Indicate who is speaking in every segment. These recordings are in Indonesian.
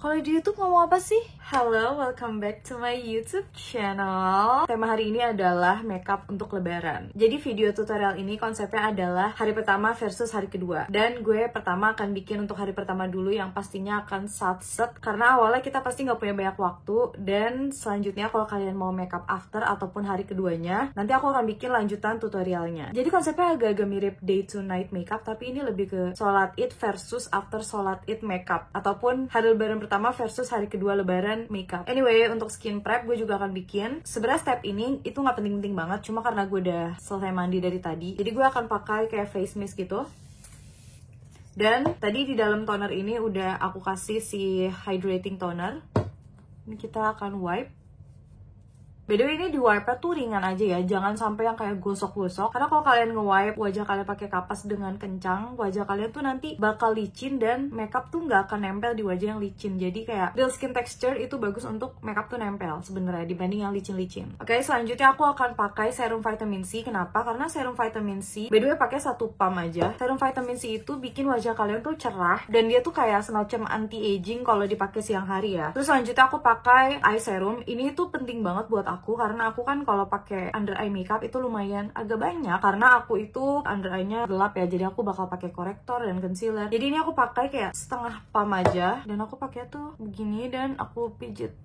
Speaker 1: Kalau di YouTube ngomong apa sih? Halo, welcome back to my YouTube channel. Tema hari ini adalah makeup untuk lebaran. Jadi video tutorial ini konsepnya adalah hari pertama versus hari kedua. Dan gue pertama akan bikin untuk hari pertama dulu yang pastinya akan satset. Karena awalnya kita pasti nggak punya banyak waktu. Dan selanjutnya kalau kalian mau makeup after ataupun hari keduanya, nanti aku akan bikin lanjutan tutorialnya. Jadi konsepnya agak-agak mirip day to night makeup, tapi ini lebih ke sholat id versus after sholat id makeup. Ataupun hari lebaran pertama versus hari kedua lebaran makeup. Anyway, untuk skin prep gue juga akan bikin. Sebenarnya step ini itu nggak penting-penting banget, cuma karena gue udah selesai mandi dari tadi. Jadi gue akan pakai kayak face mist gitu. Dan tadi di dalam toner ini udah aku kasih si hydrating toner. Ini kita akan wipe. By the way, ini di wipe-nya tuh ringan aja ya, jangan sampai yang kayak gosok-gosok. Karena kalau kalian nge-wipe wajah kalian pakai kapas dengan kencang, wajah kalian tuh nanti bakal licin dan makeup tuh nggak akan nempel di wajah yang licin. Jadi kayak real skin texture itu bagus untuk makeup tuh nempel sebenarnya dibanding yang licin-licin. Oke, selanjutnya aku akan pakai serum vitamin C. Kenapa? Karena serum vitamin C, by the way pakai 1 pump aja. Serum vitamin C itu bikin wajah kalian tuh cerah dan dia tuh kayak semacam anti-aging kalau dipakai siang hari ya. Terus selanjutnya aku pakai eye serum. Ini tuh penting banget buat aku karena aku kan kalau pakai under eye makeup itu lumayan agak banyak karena aku itu under eye-nya gelap ya, jadi aku bakal pakai korektor dan concealer. Jadi ini aku pakai kayak setengah pump aja dan aku pakai tuh begini dan aku pijit.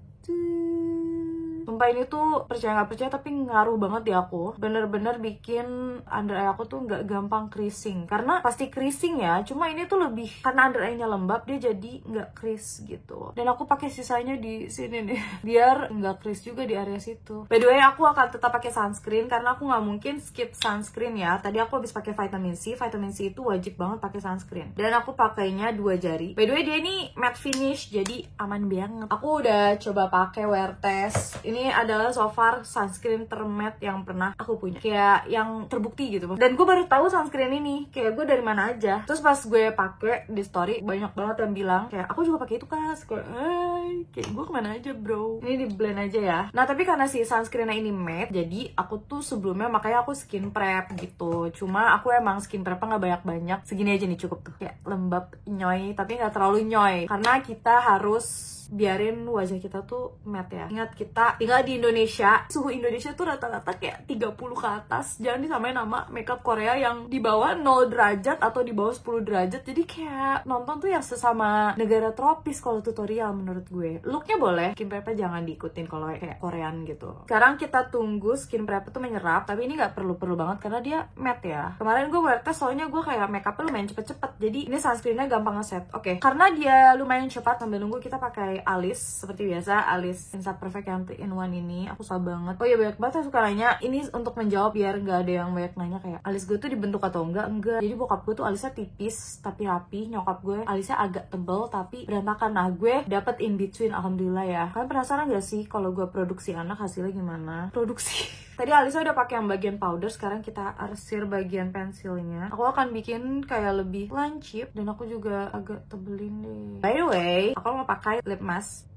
Speaker 1: Sumpah ini tuh percaya nggak percaya tapi ngaruh banget di aku. Bener-bener bikin under eye aku tuh nggak gampang creasing. Karena pasti creasing ya, cuma ini tuh lebih karena under eye-nya lembab dia jadi nggak crease gitu. Dan aku pakai sisanya di sini nih biar nggak crease juga di area situ. By the way, aku akan tetap pakai sunscreen karena aku nggak mungkin skip sunscreen ya. Tadi aku habis pakai vitamin C. Vitamin C itu wajib banget pakai sunscreen. Dan aku pakainya 2 jari. By the way, dia ini matte finish jadi aman banget. Aku udah coba pakai wear test. Ini adalah so far sunscreen termatte yang pernah aku punya, kayak yang terbukti gitu. Dan gue baru tahu sunscreen ini kayak gue dari mana aja. Terus pas gue pakai di story banyak banget yang bilang kayak aku juga pakai itu Kas. Kayak gue kemana aja bro. Ini di blend aja ya. Nah tapi karena si sunscreennya ini matte, jadi aku tuh sebelumnya makanya aku skin prep gitu. Cuma aku emang skin prepnya nggak banyak-banyak. Segini aja nih cukup tuh, kayak lembab nyoy tapi nggak terlalu nyoy karena kita harus biarin wajah kita tuh matte ya. Ingat kita tinggal di Indonesia, suhu Indonesia tuh rata-rata kayak 30 ke atas. Jangan disamain sama makeup Korea yang di bawah 0 derajat atau di bawah 10 derajat. Jadi kayak nonton tuh yang sesama negara tropis kalau tutorial menurut gue. Looknya boleh, skin prep jangan diikutin kalau kayak Korean gitu. Sekarang kita tunggu skin prep tuh menyerap, tapi ini nggak perlu banget karena dia matte ya. Kemarin gue wear test soalnya gue kayak makeupnya lumayan cepet-cepet. Jadi ini sunscreennya gampang nge-set. Oke, karena dia lumayan cepat sambil nunggu kita pakai alis seperti biasa, alis Insta Perfect yang 3-in-1 ini aku suka banget. Oh iya, banyak banget yang suka nanya. Ini untuk menjawab biar nggak ada yang banyak nanya kayak alis gue tuh dibentuk atau enggak. Jadi bokap gue tuh alisnya tipis tapi rapi, nyokap gue alisnya agak tebel tapi berantakan. Nah gue dapet in between, alhamdulillah ya. Kalian penasaran gak sih kalau gue produksi anak hasilnya gimana? Produksi tadi alisnya udah pakai yang bagian powder, sekarang kita arsir bagian pensilnya. Aku akan bikin kayak lebih lancip dan aku juga agak tebelin deh. By the way, aku mau pakai lip mask.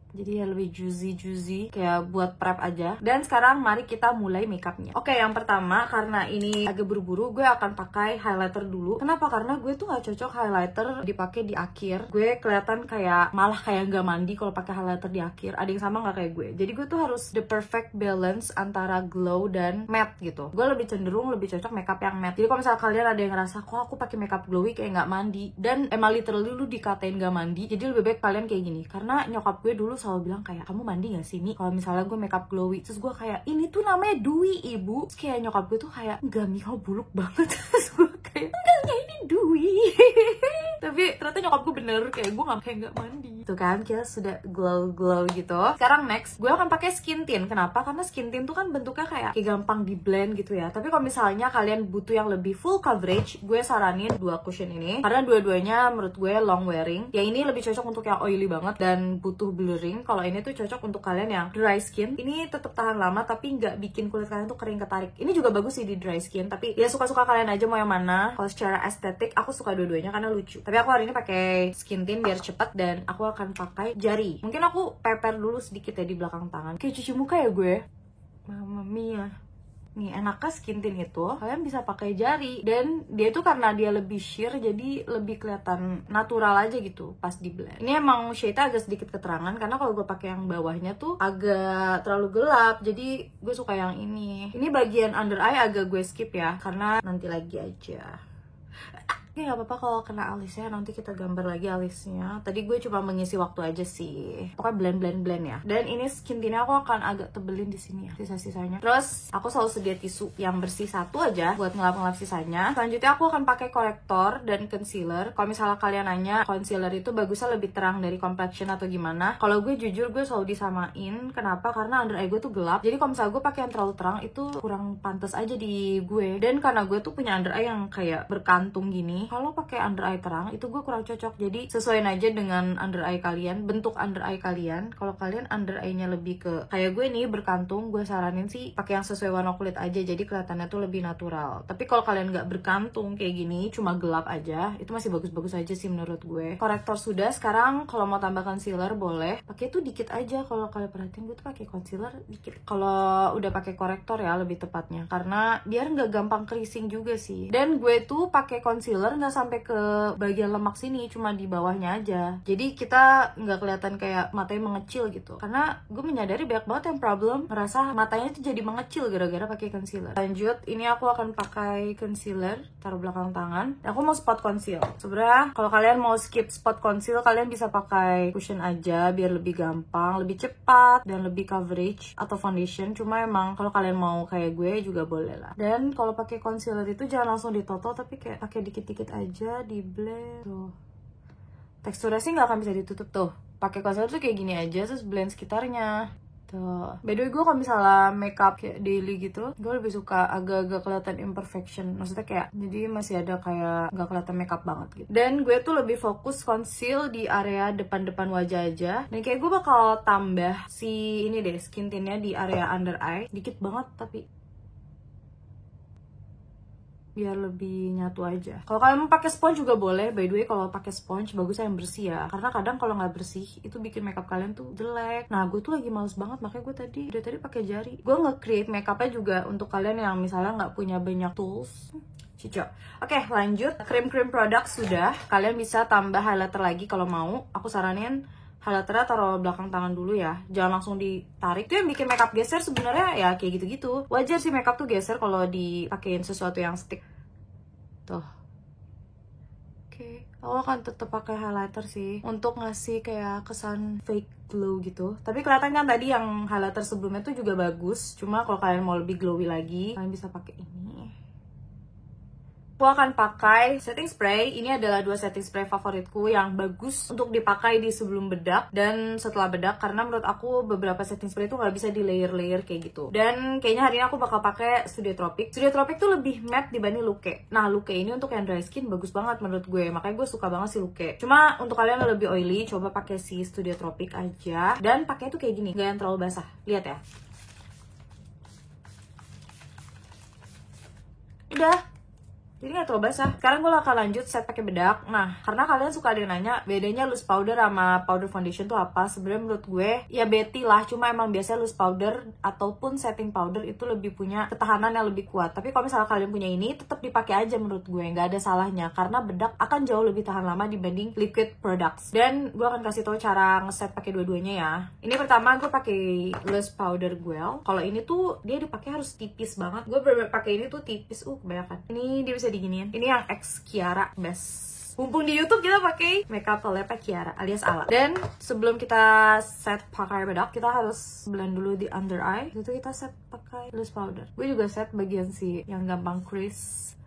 Speaker 1: Jadi ya lebih juicy kayak buat prep aja. Dan sekarang mari kita mulai makeupnya. Oke, yang pertama karena ini agak buru-buru, gue akan pakai highlighter dulu. Kenapa? Karena gue tuh nggak cocok highlighter dipakai di akhir. Gue kelihatan kayak malah kayak nggak mandi kalau pakai highlighter di akhir. Ada yang sama nggak kayak gue? Jadi gue tuh harus the perfect balance antara glow dan matte gitu. Gue lebih cenderung lebih cocok makeup yang matte. Jadi kalau misalnya kalian ada yang ngerasa kok aku pakai makeup glowy kayak nggak mandi, dan emang literally lu dikatain nggak mandi, jadi lebih baik kalian kayak gini. Karena nyokap gue dulu selalu bilang kayak kamu mandi gak sih nih kalau misalnya gue makeup glowy. Terus gue kayak ini tuh namanya dewy ibu. Terus kayak nyokap gue tuh kayak enggak Miho buluk banget. Terus gue kayak enggak ini dewy. Tapi ternyata nyokap gue bener, kayak gue nggak mandi. Tuh kan kita sudah glow gitu. Sekarang next gue akan pakai skin tint. Kenapa? Karena skin tint tuh kan bentuknya kayak gampang di blend gitu ya. Tapi kalau misalnya kalian butuh yang lebih full coverage, gue saranin 2 cushion ini karena dua-duanya menurut gue long wearing. Yang ini lebih cocok untuk yang oily banget dan butuh blurring. Kalau ini tuh cocok untuk kalian yang dry skin. Ini tetap tahan lama tapi nggak bikin kulit kalian tuh kering ketarik. Ini juga bagus sih di dry skin, tapi ya suka-suka kalian aja mau yang mana. Kalau secara estetik aku suka dua-duanya karena lucu. Tapi aku hari ini pakai skin tint biar cepet dan aku akan pakai jari. Mungkin aku pepper dulu sedikit ya di belakang tangan. Kayak cuci muka ya gue. Mamma mia. Nih enaknya skin tint itu kalian bisa pakai jari, dan dia tuh karena dia lebih sheer jadi lebih kelihatan natural aja gitu pas di blend. Ini emang shade-nya agak sedikit keterangan karena kalau gue pakai yang bawahnya tuh agak terlalu gelap, jadi gue suka yang ini. Ini bagian under eye agak gue skip ya karena nanti lagi aja. Oke, gak apa-apa kalau kena alisnya, nanti kita gambar lagi alisnya. Tadi gue cuma mengisi waktu aja sih. Pokoknya blend ya. Dan ini skin tintnya aku akan agak tebelin di sini ya, sisa-sisanya. Terus aku selalu sedia tisu yang bersih satu aja buat ngelap-ngelap sisanya. Selanjutnya aku akan pakai korektor dan concealer. Kalau misalnya kalian nanya concealer itu bagusnya lebih terang dari complexion atau gimana, kalau gue jujur gue selalu disamain. Kenapa? Karena under eye gue tuh gelap. Jadi kalau misalnya gue pakai yang terlalu terang itu kurang pantas aja di gue. Dan karena gue tuh punya under eye yang kayak berkantung gini, kalau pakai under eye terang itu gue kurang cocok. Jadi sesuaiin aja dengan under eye kalian, bentuk under eye kalian. Kalau kalian under eye-nya lebih ke kayak gue nih berkantung, gue saranin sih pakai yang sesuai warna kulit aja, jadi kelihatannya tuh lebih natural. Tapi kalau kalian nggak berkantung kayak gini, cuma gelap aja, itu masih bagus-bagus aja sih menurut gue. Korektor sudah, sekarang kalau mau tambah concealer boleh pakai tuh dikit aja. Kalau kalian perhatiin gue tuh pakai concealer dikit kalau udah pakai korektor ya, lebih tepatnya, karena biar nggak gampang creasing juga sih. Dan gue tuh pakai concealer nggak sampai ke bagian lemak sini, cuma di bawahnya aja, jadi kita nggak kelihatan kayak matanya mengecil gitu. Karena gue menyadari banyak banget yang problem merasa matanya itu jadi mengecil gara-gara pakai concealer. Lanjut, ini aku akan pakai concealer, taruh belakang tangan. Aku mau spot conceal. Sebenarnya kalau kalian mau skip spot conceal, kalian bisa pakai cushion aja biar lebih gampang, lebih cepat, dan lebih coverage, atau foundation. Cuma emang kalau kalian mau kayak gue juga boleh lah. Dan kalau pakai concealer itu jangan langsung ditoto, tapi kayak pakai dikit-dikit aja di blend tuh. Teksturnya sih nggak akan bisa ditutup tuh. Pakai concealer tuh kayak gini aja, terus blend sekitarnya tuh. By the way, gue kalau misalnya makeup kayak daily gitu, gue lebih suka agak-agak kelihatan imperfection. Maksudnya kayak jadi masih ada kayak nggak kelihatan makeup banget gitu. Dan gue tuh lebih fokus conceal di area depan-depan wajah aja. Dan kayak gue bakal tambah si ini deh, skin tintnya di area under eye dikit banget, tapi biar lebih nyatu aja. Kalau kalian mau pakai sponge juga boleh. By the way, kalau pakai sponge bagusnya yang bersih ya, karena kadang kalau nggak bersih itu bikin makeup kalian tuh jelek. Nah, gue tuh lagi males banget, makanya gue dari tadi pakai jari. Gue nge-create makeupnya juga untuk kalian yang misalnya nggak punya banyak tools. Cico. Oke, lanjut. Krim produk sudah. Kalian bisa tambah highlighter lagi kalau mau. Aku saranin highlighternya taruh belakang tangan dulu ya, jangan langsung ditarik. Itu yang bikin makeup geser sebenarnya ya, kayak gitu-gitu. Wajar sih makeup tuh geser kalau dipakein sesuatu yang stick. Tuh. Oke, aku akan tetap pakai highlighter sih untuk ngasih kayak kesan fake glow gitu. Tapi kelihatan kan tadi yang highlighter sebelumnya tuh juga bagus. Cuma kalau kalian mau lebih glowy lagi, kalian bisa pakai ini. Aku akan pakai setting spray. Ini adalah dua setting spray favoritku yang bagus untuk dipakai di sebelum bedak dan setelah bedak, karena menurut aku beberapa setting spray itu nggak bisa di layer-layer kayak gitu. Dan kayaknya hari ini aku bakal pakai Studio Tropic. Studio Tropic tuh lebih matte dibanding Luke. Nah, Luke ini untuk yang dry skin bagus banget menurut gue, makanya gue suka banget si Luke. Cuma untuk kalian yang lebih oily, coba pakai si Studio Tropic aja. Dan pakai tuh kayak gini, nggak yang terlalu basah. Lihat ya. Udah. Jadi gak terlalu basah. Sekarang gue akan lanjut set pakai bedak. Nah, karena kalian suka ada yang nanya bedanya loose powder sama powder foundation tuh apa? Sebenarnya menurut gue ya beti lah. Cuma emang biasanya loose powder ataupun setting powder itu lebih punya ketahanan yang lebih kuat. Tapi kalau misalnya kalian punya ini, tetap dipakai aja menurut gue. Nggak ada salahnya. Karena bedak akan jauh lebih tahan lama dibanding liquid products. Dan gue akan kasih tahu cara ngeset pakai dua-duanya ya. Ini pertama gue pakai loose powder Guel. Kalau ini tuh dia dipakai harus tipis banget. Gue pakai ini tuh tipis. Kebanyakan. Ini dia bisa diginiin. Ini yang X Kiara best. Mumpung di YouTube kita pakai makeup oleh Kiara alias Ala. Dan sebelum kita set pakai bedak, kita harus blend dulu di under eye. Itu kita set pakai loose powder. Gue juga set bagian si yang gampang crease.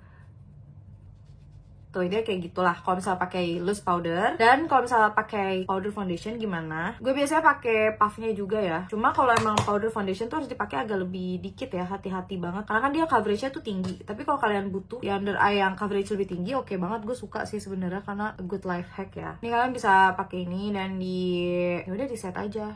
Speaker 1: Tuh, ini kayak gitulah kalau misalnya pakai loose powder. Dan kalau misalnya pakai powder foundation gimana? Gue biasanya pakai puffnya juga ya. Cuma kalau emang powder foundation tuh harus dipakai agak lebih dikit ya, hati-hati banget. Karena kan dia coveragenya tuh tinggi. Tapi kalau kalian butuh ya under eye yang coverage lebih tinggi, oke banget. Gue suka sih sebenarnya karena good life hack ya. Ini kalian bisa pakai ini dan ya udah di set aja.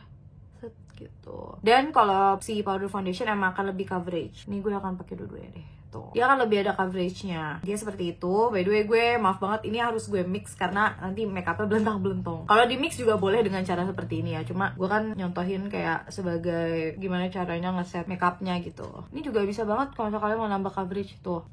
Speaker 1: gitu. Dan kalau si powder foundation emang akan lebih coverage. Ini gue akan pakai dua-duanya deh. Tuh. Dia akan lebih ada coveragenya. Dia seperti itu. By the way, gue maaf banget ini harus gue mix karena nanti makeupnya belentang-belentong. Kalau di mix juga boleh dengan cara seperti ini ya. Cuma gue kan nyontohin kayak sebagai gimana caranya ngeset makeupnya gitu. Ini juga bisa banget kalau misalnya kalian mau nambah coverage tuh.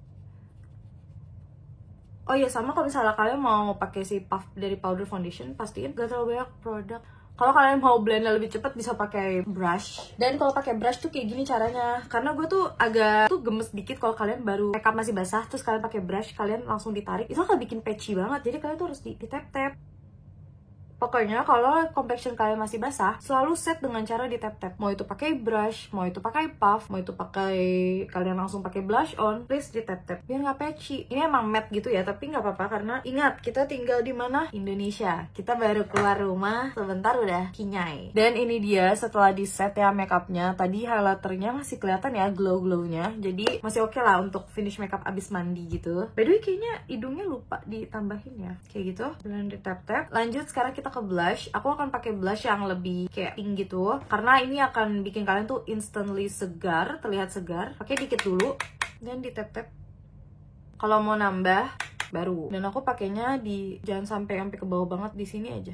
Speaker 1: Oh iya, sama kalau misalnya kalian mau pakai si puff dari powder foundation, pastiin gak terlalu banyak produk. Kalau kalian mau blend lebih cepat bisa pakai brush. Dan kalau pakai brush tuh kayak gini caranya. Karena gue tuh agak gemes dikit kalau kalian baru makeup masih basah terus kalian pakai brush, kalian langsung ditarik. Itu akan bikin patchy banget. Jadi kalian tuh harus di-tap-tap. Pokoknya kalau complexion kalian masih basah, selalu set dengan cara di tap-tap. Mau itu pakai brush, mau itu pakai puff, mau itu pakai kalian langsung pakai blush on, please di tap-tap biar nggak patchy. Ini emang matte gitu ya, tapi nggak apa-apa karena ingat kita tinggal di mana? Indonesia. Kita baru keluar rumah, sebentar udah kinyai. Dan ini dia setelah di set ya makeupnya. Tadi highlighternya masih kelihatan ya glow-glownya, jadi masih oke lah untuk finish makeup abis mandi gitu. By the way, kayaknya hidungnya lupa ditambahin ya, kayak gitu. Blend di tap-tap. Lanjut sekarang kita ke blush. Aku akan pakai blush yang lebih kayak pink gitu karena ini akan bikin kalian tuh instantly segar, terlihat segar. Pakai dikit dulu dan di tap-tap. Kalau mau nambah baru. Dan aku pakainya di jangan sampai ke bawah banget, di sini aja.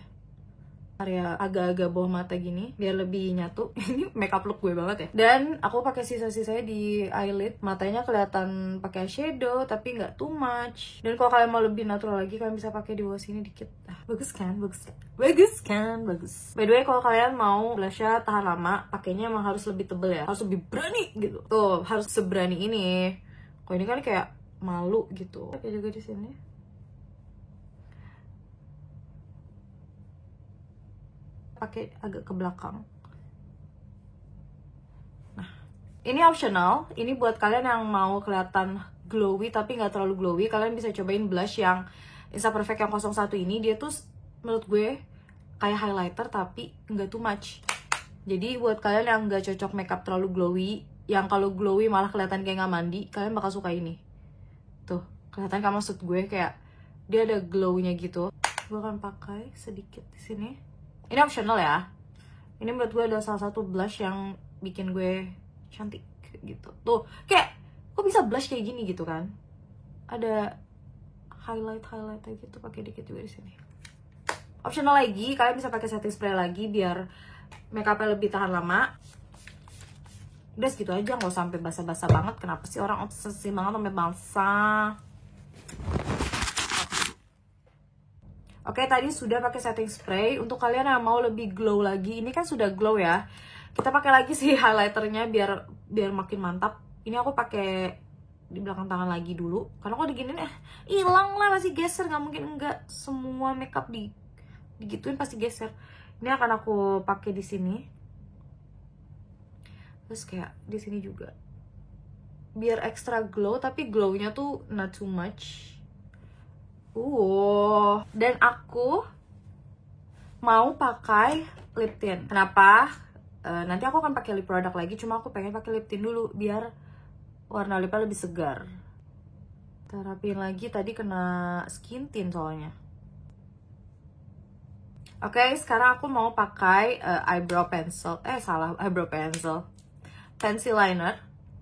Speaker 1: Area agak-agak bawah mata gini biar lebih nyatu. Ini makeup look gue banget ya. Dan aku pakai sisa-sisanya di eyelid. Matanya kelihatan pakai eyeshadow tapi nggak too much. Dan kalau kalian mau lebih natural lagi, kalian bisa pakai di bawah sini dikit. Bagus kan? Bagus kan? Bagus kan? Bagus. By the way, kalau kalian mau blushnya tahan lama, pakainya emang harus lebih tebel ya. Harus lebih berani gitu. Tuh, harus seberani ini. Kalau ini kan kayak malu gitu. Pakai juga di sini. Pakai agak ke belakang. Nah, ini optional. Ini buat kalian yang mau kelihatan glowy tapi nggak terlalu glowy, kalian bisa cobain blush yang Insta Perfect yang 01 ini. Dia tuh menurut gue kayak highlighter tapi nggak too much. Jadi buat kalian yang nggak cocok makeup terlalu glowy, yang kalau glowy malah kelihatan kayak nggak mandi, kalian bakal suka ini. Tuh, kelihatan kan maksud gue kayak dia ada glow-nya gitu. Gue akan pakai sedikit di sini. Ini optional ya. Ini menurut gue adalah salah satu blush yang bikin gue cantik gitu. Tuh, kayak kok bisa blush kayak gini gitu kan? Ada highlight gitu, pakai dikit juga di sini. Optional lagi, kalian bisa pakai setting spray lagi biar makeupnya lebih tahan lama. Udah segitu aja, nggak sampai basah-basah banget. Kenapa sih orang obsesi banget sampai basah? Oke, tadi sudah pakai setting spray. Untuk kalian yang mau lebih glow lagi, ini kan sudah glow ya. Kita pakai lagi sih highlighternya biar makin mantap. Ini aku pakai di belakang tangan lagi dulu. Karena aku diginin hilang lah, masih geser, nggak mungkin enggak. Semua makeup digituin pasti geser. Ini akan aku pakai di sini. Terus kayak di sini juga. Biar extra glow, tapi glownya tuh not too much. Dan aku mau pakai lip tint. Kenapa? Nanti aku akan pakai lip product lagi, cuma aku pengen pakai lip tint dulu biar warna lipnya lebih segar. Terapin lagi, tadi kena skin tint soalnya. Oke, sekarang aku mau pakai eyebrow pencil. Eyebrow pencil. Pencil liner.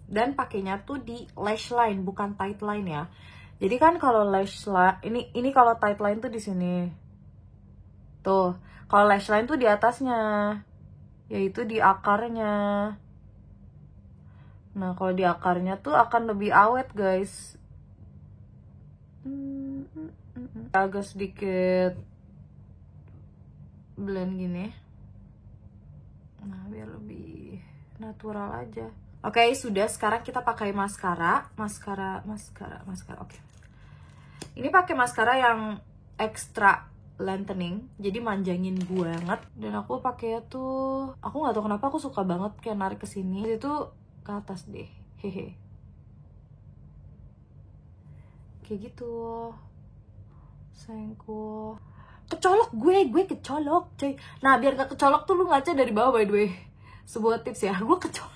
Speaker 1: Dan pakainya tuh di lash line, bukan tight line ya. Jadi kan kalau lash line ini kalau tight line tuh di sini. Tuh, kalau lash line tuh di atasnya. Yaitu di akarnya. Nah, kalau di akarnya tuh akan lebih awet, guys. Agak sedikit blend gini. Nah, biar lebih natural aja. Oke, sudah. Sekarang kita pakai maskara. Oke. Ini pakai maskara yang extra lengthening, jadi manjangin banget. Dan aku pakai tuh, aku nggak tahu kenapa aku suka banget kayak narik ke sini. Itu ke atas deh. Hehe. Kayak gitu. Sayangku. Kecolok gue kecolok, coy. Nah, biar gak kecolok tuh lu ngaca dari bawah, by the way. Sebuah tips ya, gue kecolok.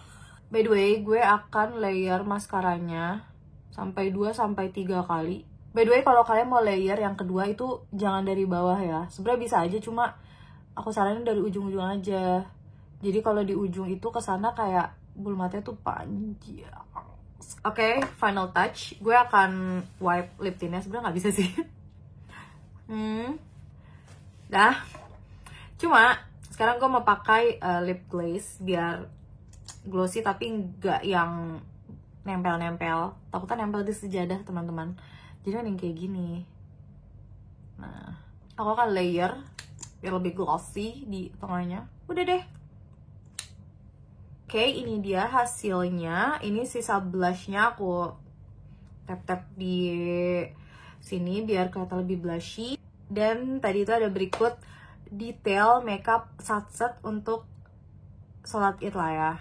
Speaker 1: By the way, gue akan layer maskaranya sampai 2-3 kali. By the way, kalau kalian mau layer yang kedua itu jangan dari bawah ya. Sebenarnya bisa aja, cuma aku saranin dari ujung-ujung aja. Jadi kalau di ujung itu kesana kayak bulu matanya tuh panjang. Oke, final touch. Gue akan wipe lip tintnya. Sebenarnya nggak bisa sih. Dah. Cuma sekarang gue mau pakai lip glaze biar glossy tapi nggak yang nempel-nempel. Takutnya nempel di sejadah teman-teman. Jadi mending kayak gini. Nah, aku akan layer biar lebih glossy di tengahnya. Udah deh. Oke, ini dia hasilnya. Ini sisa blushnya aku tap-tap di sini biar kelihatan lebih blushy. Dan tadi itu ada berikut detail makeup satset untuk sholat id lah ya.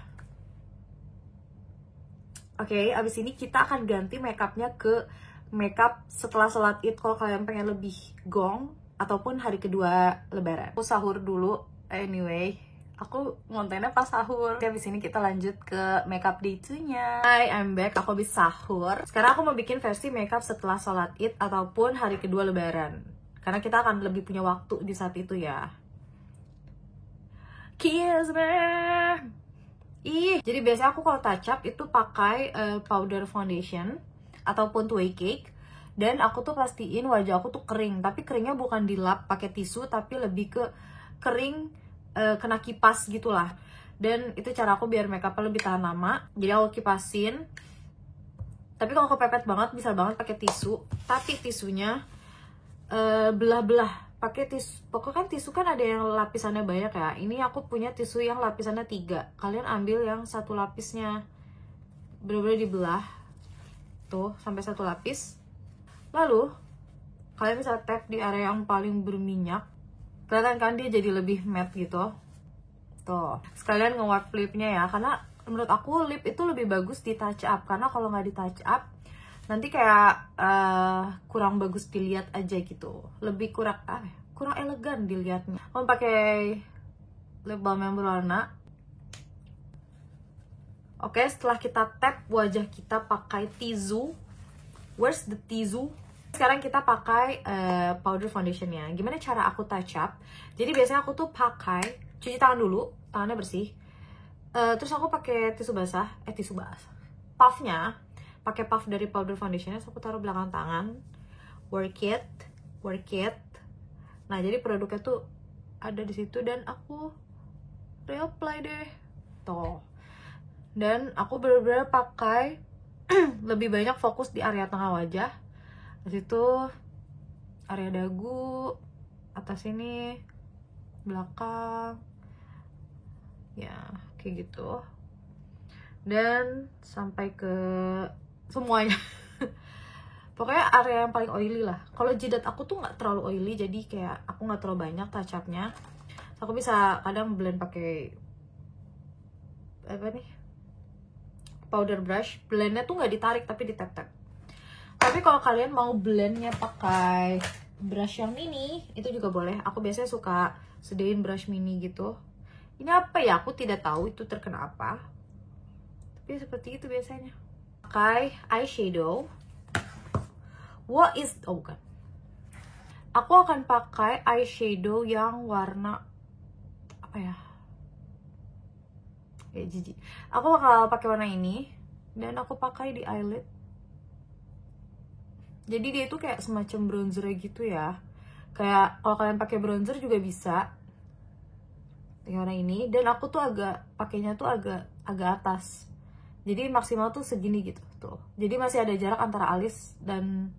Speaker 1: Oke, abis ini kita akan ganti makeupnya ke makeup setelah sholat id kalau kalian pengen lebih gong ataupun hari kedua lebaran. Aku sahur dulu anyway. Aku ngontennya pas sahur. Habis ini kita lanjut ke makeup day 2-nya. Hi, I'm back. Aku habis sahur. Sekarang aku mau bikin versi makeup setelah sholat id ataupun hari kedua lebaran. Karena kita akan lebih punya waktu di saat itu ya. Kiss me. Jadi biasanya aku kalau touch up itu pakai powder foundation ataupun tway cake. Dan aku tuh pastiin wajah aku tuh kering. Tapi keringnya bukan dilap pakai tisu, tapi lebih ke kering kena kipas gitulah. Dan itu cara aku biar makeupnya lebih tahan lama. Jadi aku kipasin. Tapi kalau kepepet banget bisa banget pakai tisu. Tapi tisunya belah-belah pakai tisu. Pokoknya kan tisu kan ada yang lapisannya banyak ya. Ini aku punya tisu yang lapisannya 3. Kalian ambil yang satu lapisnya bener-bener dibelah tuh sampai satu lapis. Lalu kalian bisa tap di area yang paling berminyak. Kelihatan kan dia jadi lebih matte gitu. Tuh, sekalian nge-wipe lipnya ya. Karena menurut aku lip itu lebih bagus di touch up. Karena kalau nggak di touch up, nanti kayak kurang bagus dilihat aja gitu. Lebih kurang elegan dilihatnya. Mau pakai lip balm yang berwarna. Oke, setelah kita tap wajah kita pakai tisu. Where's the tisu? Sekarang kita pakai powder foundationnya. Gimana cara aku touch up? Jadi biasanya aku tuh pakai cuci tangan dulu, tangannya bersih. Terus aku pakai tisu basah, puffnya, pakai puff dari powder foundationnya. So aku taruh belakang tangan, work it. Nah jadi produknya tuh ada di situ dan aku reapply deh, tuh. Dan aku bener-bener pakai lebih banyak fokus di area tengah wajah. Di situ area dagu, atas ini, belakang, ya kayak gitu. Dan sampai ke semuanya. Pokoknya area yang paling oily lah. Kalau jidat aku tuh nggak terlalu oily, jadi kayak aku nggak terlalu banyak touch upnya. Aku bisa kadang blend pakai apa nih, powder brush. Blendnya tuh nggak ditarik tapi ditap-tap. Tapi kalau kalian mau blendnya pakai brush yang mini, itu juga boleh. Aku biasanya suka sedain brush mini gitu. Ini apa ya? Aku tidak tahu itu terkena apa. Tapi seperti itu biasanya. Pakai eyeshadow. Bukan. Aku akan pakai eyeshadow yang warna apa ya? Jijik. Aku bakal pakai warna ini dan aku pakai di eyelid. Jadi dia itu kayak semacam bronzer gitu ya. Kayak kalau kalian pakai bronzer juga bisa. Yang warna ini. Dan aku tuh pakainya tuh agak atas. Jadi maksimal tuh segini gitu tuh. Jadi masih ada jarak antara alis dan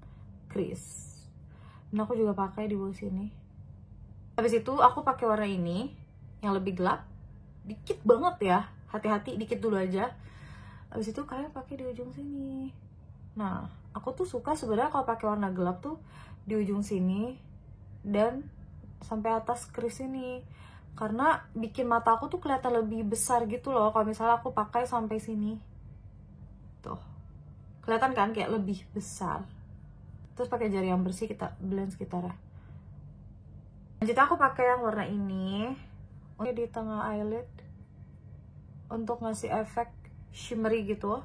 Speaker 1: crease. Dan aku juga pakai di bawah sini. Habis itu aku pakai warna ini yang lebih gelap. Dikit banget ya. Hati-hati dikit dulu aja. Habis itu kalian pakai di ujung sini. Nah, aku tuh suka sebenarnya kalau pakai warna gelap tuh di ujung sini dan sampai atas crease ini. Karena bikin mata aku tuh kelihatan lebih besar gitu loh kalau misalnya aku pakai sampai sini. Tuh. Kelihatan kan kayak lebih besar. Terus pakai jari yang bersih kita blend sekitarnya. Lanjut aku pakai yang warna ini di tengah eyelid untuk ngasih efek shimmery gitu.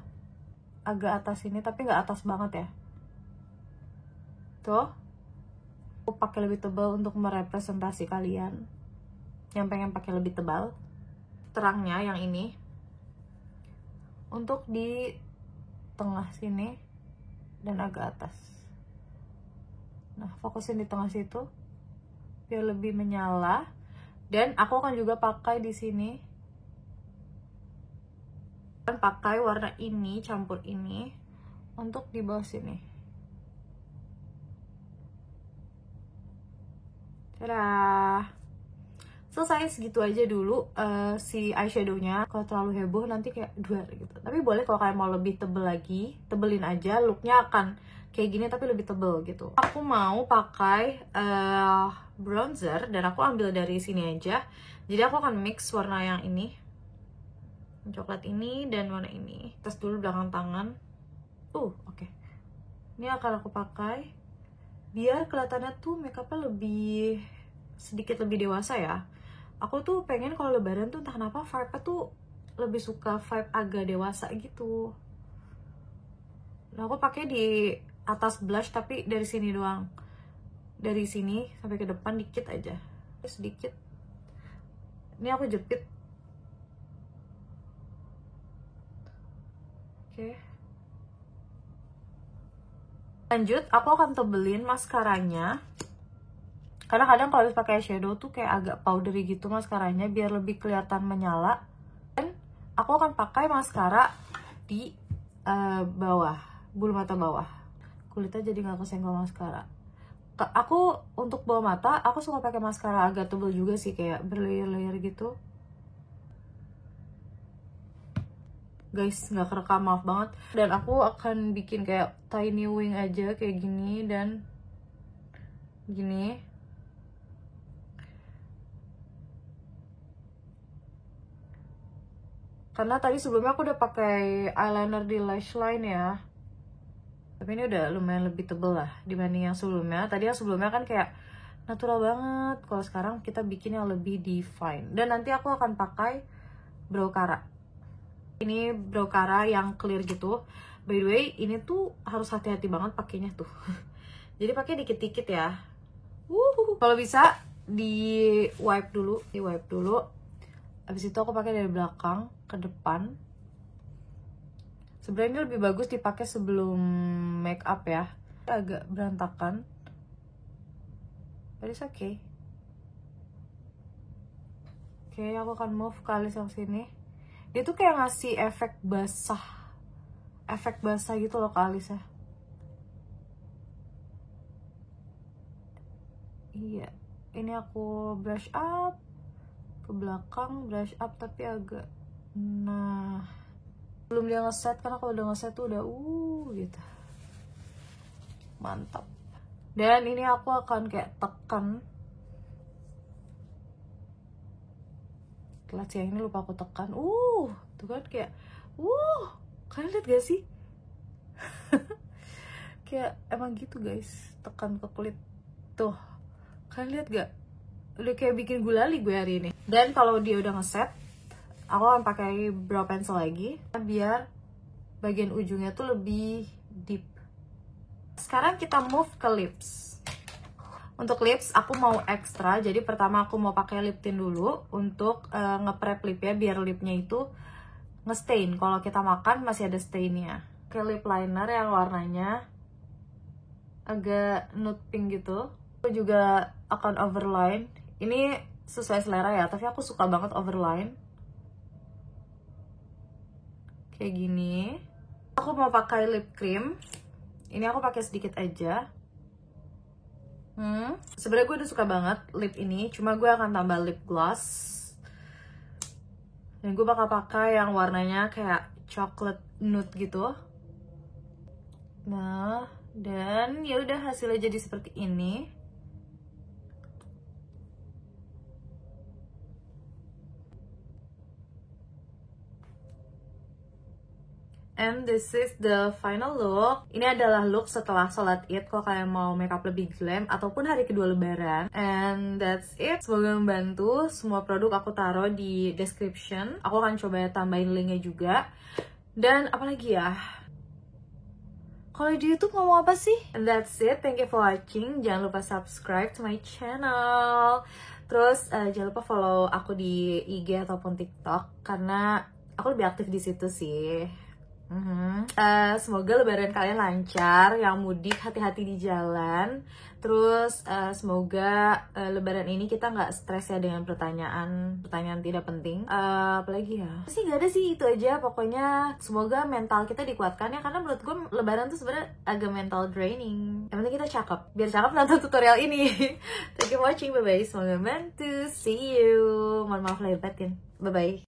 Speaker 1: Agak atas ini tapi nggak atas banget ya. Tuh. Aku pakai lebih tebal untuk merepresentasi kalian yang pengen pakai lebih tebal. terangnya yang ini untuk di tengah sini dan agak atas. Nah, fokusin di tengah situ biar lebih menyala. Dan aku akan juga pakai di sini, dan pakai warna ini, campur ini untuk di bawah sini. Dadah. Selesai, segitu aja dulu si eyeshadownya. Kalau terlalu heboh nanti kayak dua gitu. Tapi boleh kalau kalian mau lebih tebel lagi, tebelin aja. Looknya akan kayak gini tapi lebih tebel gitu. Aku mau pakai bronzer dan aku ambil dari sini aja. Jadi aku akan mix warna yang ini, coklat ini dan warna ini. Tes dulu belakang tangan. Oke. Ini akan aku pakai biar kelihatannya tuh makeupnya lebih sedikit lebih dewasa ya. Aku tuh pengen kalau lebaran tuh entah kenapa vibe-nya tuh lebih suka vibe agak dewasa gitu. Nah, aku pakai di atas blush tapi dari sini doang. Dari sini sampai ke depan dikit aja. Sedikit. Ini aku jepit. Oke. Lanjut, aku akan tebelin maskaranya. Karena kadang kalau habis pakai eyeshadow tuh kayak agak powdery gitu maskaranya biar lebih kelihatan menyala. Dan aku akan pakai maskara di bawah, bulu mata bawah. Kulitnya jadi nggak kesenggol maskara. Aku untuk bawah mata, aku suka pakai maskara agak tebel juga sih, kayak berlayer-layer gitu. Guys, nggak kerekam, maaf banget. Dan aku akan bikin kayak tiny wing aja kayak gini dan gini. Karena tadi sebelumnya aku udah pakai eyeliner di lash line ya. Tapi ini udah lumayan lebih tebel lah dibanding yang sebelumnya. Tadi yang sebelumnya kan kayak natural banget. Kalau sekarang kita bikin yang lebih define. Dan nanti aku akan pakai brow cara. Ini brow cara yang clear gitu. By the way, ini tuh harus hati-hati banget pakainya tuh. Jadi pakai dikit-dikit ya. Kalau bisa di wipe dulu. Habis itu aku pakai dari belakang ke depan. Sebenarnya ini lebih bagus dipakai sebelum make up ya. Agak berantakan. But it's okay. Oke, aku akan move ke alis yang sini. Dia tuh kayak ngasih efek basah. Efek basah gitu loh ke alisnya. Iya. Ini aku brush up ke belakang, brush up tapi agak, nah, belum dia ngeset, karena kalau udah ngeset tuh udah gitu, mantap. Dan ini aku akan kayak tekan, lihat yang ini lupa aku tekan, tuh kan kayak, kalian lihat gak sih? Kayak emang gitu guys, tekan ke kulit tuh, kalian lihat gak? Udah kayak bikin gulali gue hari ini. Dan kalau dia udah ngeset, aku akan pakai brow pencil lagi biar bagian ujungnya tuh lebih deep. Sekarang kita move ke lips. Untuk lips aku mau ekstra, jadi pertama aku mau pakai lip tint dulu untuk nge-prep lip ya, biar lipnya itu nge-stain. Kalau kita makan masih ada stainnya. Pakai lip liner yang warnanya agak nude pink gitu. Aku juga akan overline. Ini sesuai selera ya, tapi aku suka banget overline. Kayak gini. Aku mau pakai lip cream. Ini aku pakai sedikit aja. Sebenarnya gue udah suka banget lip ini, cuma gue akan tambah lip gloss. Dan gue bakal pakai yang warnanya kayak chocolate nude gitu. Nah, dan ya udah hasilnya jadi seperti ini. And this is the final look. Ini adalah look setelah sholat Id. Kalau kalian mau makeup lebih glam ataupun hari kedua lebaran. And that's it. Semoga membantu. Semua produk aku taruh di description. Aku akan coba tambahin linknya juga. Dan apalagi ya? Kalau di YouTube ngomong apa sih? And that's it. Thank you for watching. Jangan lupa subscribe to my channel. Terus jangan lupa follow aku di IG ataupun TikTok karena aku lebih aktif di situ sih. Semoga lebaran kalian lancar, yang mudik hati-hati di jalan. Terus semoga lebaran ini kita nggak stres ya dengan pertanyaan tidak penting. Apalagi ya? Sih nggak ada sih, itu aja. Pokoknya semoga mental kita dikuatkan ya, karena menurut gue lebaran tuh sebenarnya agak mental draining. Yang penting kita cakep. Biar cakep nonton tutorial ini. Thank you for watching, bye bye. Semoga membantu. See you. Mohon maaf lahir batin. Bye bye.